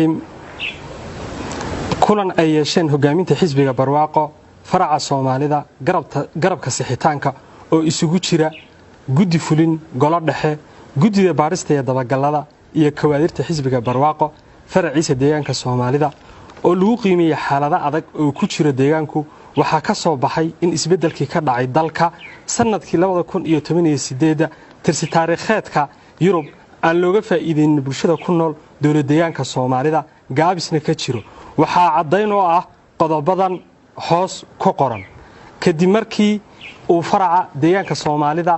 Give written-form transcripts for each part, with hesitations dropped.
الرحيم kulan ay yeesheen hogaaminta xisbiga barwaaqo faraca Soomaalida garabka sixitaanka oo isugu jira guddi fulin golo dhexe guddida baarista ee dabagalada iyo kawaadirta xisbiga barwaaqo faraciisa deegaanka Soomaalida oo lagu qiimeeyay xaalada adag oo ku jira deegaanku waxa ka soo baxay in isbedelkii ka dhacay dalka sanadkii 2018 tirsi taariikheedka Yurub aan looga faa'iideyn bulshada ku nool dowlad deegaanka Soomaalida gaabisna ka jiro waxa cadeyn oo ah qodobadan hoos ku qoran kadib markii uu faraca deegaanka Soomaalida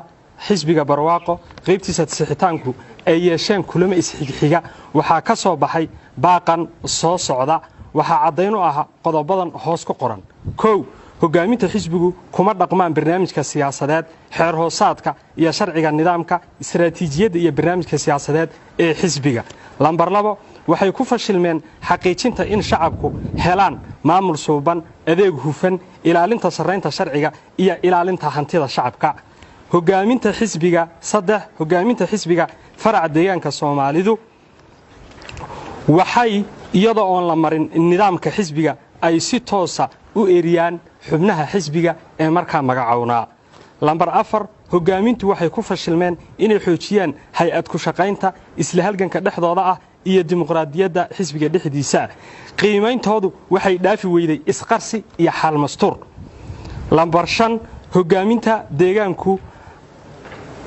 xisbiga barwaaqo qaybtiisa sixitaanku ay yeesheen kulamo isxiga waxa ka soo baxay baaqan soo socda waxa cadeyn oo ah qodobadan hoos ku qoran koow hogaaminta xisbigu kuma dhaqmaan barnaamijka siyaasadeed xeer hoosaadka iyo sharciga nidaamka istiraatiijiyadda iyo barnaamijka siyaasadeed ee xisbiga lambar 2 waxay ku fashilmeen xaqiijinta in shacabku helaan maamul suuban adeeg hufan ilaalinta sareynta sharciga iyo ilaalinta hantida shacabka hogaaminta xisbiga 3 hogaaminta xisbiga faraca deegaanka Soomaalidu waxay iyadoo aan la marin nidaamka xisbiga ay si toosa u eeriyaan xubnaha xisbiga ee markaa magacawnaa lambar 4 hogaamintu waxay ku fashilmeen inay xoojiyaan hay'ad ku shaqaynta isla halganka dhexdooda ah iyo dimuqraadiyadda xisbiga dhexdiisa qiimeyntoodu waxay dhaafi weyday isqarsi iyo xal mastur lambar 5 hogaaminta deegaanku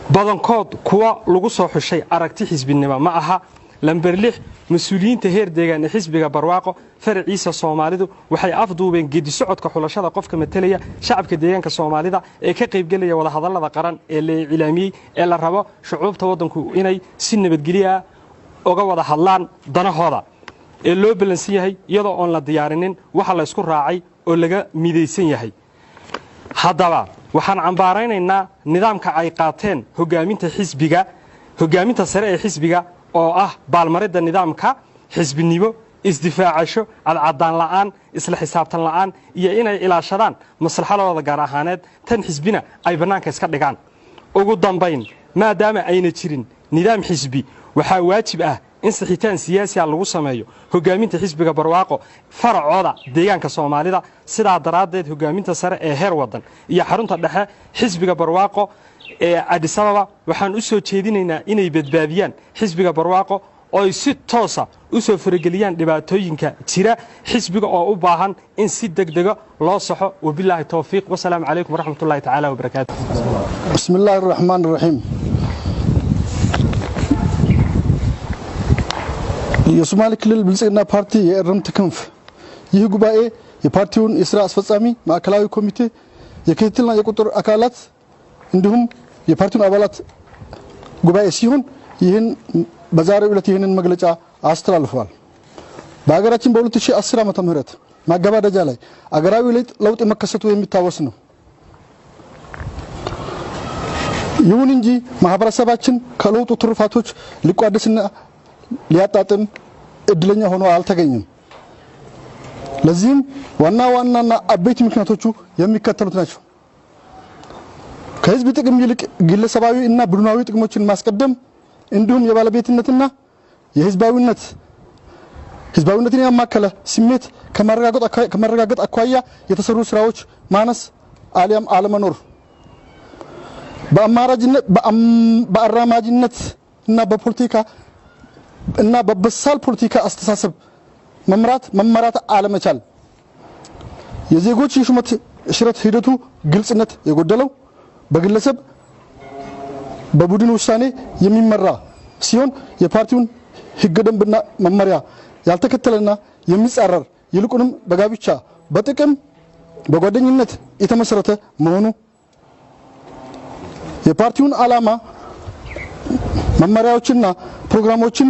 badankood kuwa lagu soo xushay aragti xisbinimo ma aha lambar 6 mas'uuliyiinta heer deegaan xisbiga barwaaqo faraciisa Soomaalidu waxay afduubeen geedi socodka xulashada qofka metelaya shacabka deegaanka Soomaalida ee ka qayb galaya wada hadallada qaran ee la cilaamiyay ee la rabo shucuubta wadanku inay si nabadgelyo uga wada hadlaan danahooda ee loo balansan yahay iyadoo aan la diyaarinin waxa la isku raacay oo laga mideysan yahay haddaba waxaan cambaaraynaynaa nidaamka ay qaateen hogaaminta sare ee xisbiga oo ah baalmaridda nidaamka xisbinimo isdifaacasho cadaan la'aan isla xisaabtan la'aan iyo inay ilaashadaan maslaxadooda gaar ahaaneed tan xisbina ay banaanka iska dhigaan ugu dambayn maadaama ayna jirin nidaam xisbi waxa waajib ah in saxiitaan siyaasi lagu sameeyo hogaaminta xisbiga barwaaqo faracooda deegaanka Soomaalida sida daraadeed hogaaminta sare ee heer wadan iyo xarunta dhexe xisbiga barwaaqo ee Addis Ababa waxaan u soo jeedinaynaa inay badbaadiyaan xisbiga barwaaqo oo si toos ah u soo farageliyaan dhibaatooyinka jira xisbiga oo u baahan in si degdeg loo saxo wabillahi tawfiiq wa salaamu alaykum wa rahmatullahi ta'ala wa barakaatuh bismillaahir rahmaanir rahiim የሶማሌ ክልል ብልጽግና ፓርቲ የእርምት ክንፍ ይህ ጉባኤ የፓርቲውን የሥራ አስፈጻሚ ማዕከላዊ ኮሚቴ የክትትልና የቁጥጥር አካላት እንዲሁም የፓርቲውን አባላት ጉባኤ ሲሆን ይህን በዛሬው ዕለት ይህንን መግለጫ አስተላልፈዋል። በአገራችን በ2010 ዓመተ ምህረት ማገባደጃ ላይ አገራዊ ለውጥ መከሰቱ የሚታወስ ነው። ይሁን እንጂ ማህበረሰባችን ከለውጡ ትሩፋቶች ሊቋደስና ሊያጣጥም እድለኛ ሆኖ አልተገኘም። ለዚህም ዋናና አበይት ምክንያቶቹ የሚከተሉት ናቸው። ከህዝብ ጥቅም ይልቅ ግለሰባዊ እና ቡድናዊ ጥቅሞችን ማስቀደም እንዲሁም የባለቤትነትና ህዝባዊነትን ያማከለ ስሜት ከማረጋገጥ አኳያ የተሰሩ ስራዎች ማነስ አሊያም አለመኖር በአራማጅነት እና በፖለቲካ እና በበሳል ፖለቲካ አስተሳሰብ መመራት አለመቻል የዜጎች የሹመት ሽረት ሂደቱ ግልጽነት የጎደለው በግለሰብ በቡድን ውሳኔ የሚመራ ሲሆን የፓርቲውን ህገ ደንብና መመሪያ ያልተከተለና የሚጻረር ይልቁንም በጋብቻ በጥቅም በጓደኝነት የተመሰረተ መሆኑ የፓርቲውን ዓላማ መመሪያዎችና ፕሮግራሞችን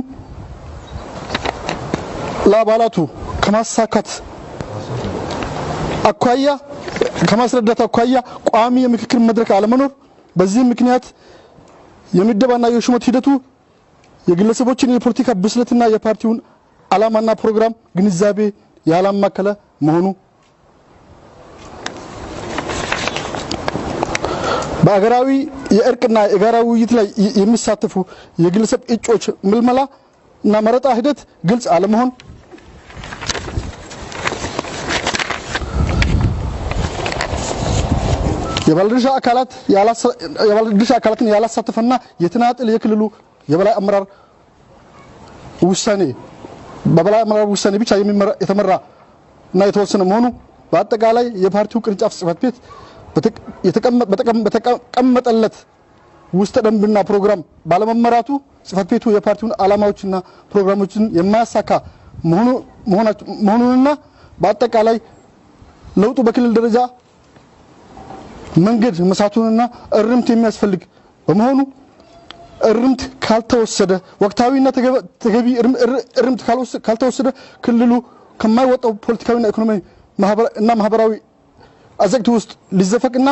ለአባላቱ ከማሳካት አኳያ ከማስረዳት አኳያ ቋሚ የምክክር መድረክ አለመኖር በዚህ ምክንያት የሚደባና የሹመት ሂደቱ የግለሰቦችን የፖለቲካ ብስለትና የፓርቲውን ዓላማና ፕሮግራም ግንዛቤ ያላማከለ መሆኑ በአገራዊ የእርቅና የጋራ ውይይት ላይ የሚሳተፉ የግለሰብ እጮች ምልመላ እና መረጣ ሂደት ግልጽ አለመሆን የባለድርሻ አካላትን ያላሳተፈና የተናጠል የክልሉ የበላይ አመራር ውሳኔ ብቻ የተመራ እና የተወሰነ መሆኑ በአጠቃላይ የፓርቲው ቅርንጫፍ ጽህፈት ቤት በተቀመጠለት ውስጥ ደንብና ፕሮግራም ባለመመራቱ ጽህፈት ቤቱ የፓርቲውን ዓላማዎችና ፕሮግራሞችን የማያሳካ መሆኑንና በአጠቃላይ ለውጡ በክልል ደረጃ መንገድ መሳቱንና እርምት የሚያስፈልግ በመሆኑ እርምት ካልተወሰደ ወቅታዊና ተገቢ እርምት ካልተወሰደ ክልሉ ከማይወጣው ፖለቲካዊና ኢኮኖሚያዊ ማህበራዊ አዘቅት ውስጥ ሊዘፈቅና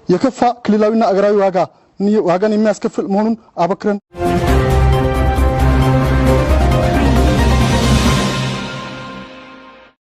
የከፋ ክልላዊና አገራዊ ዋጋን የሚያስከፍል መሆኑን አበክረን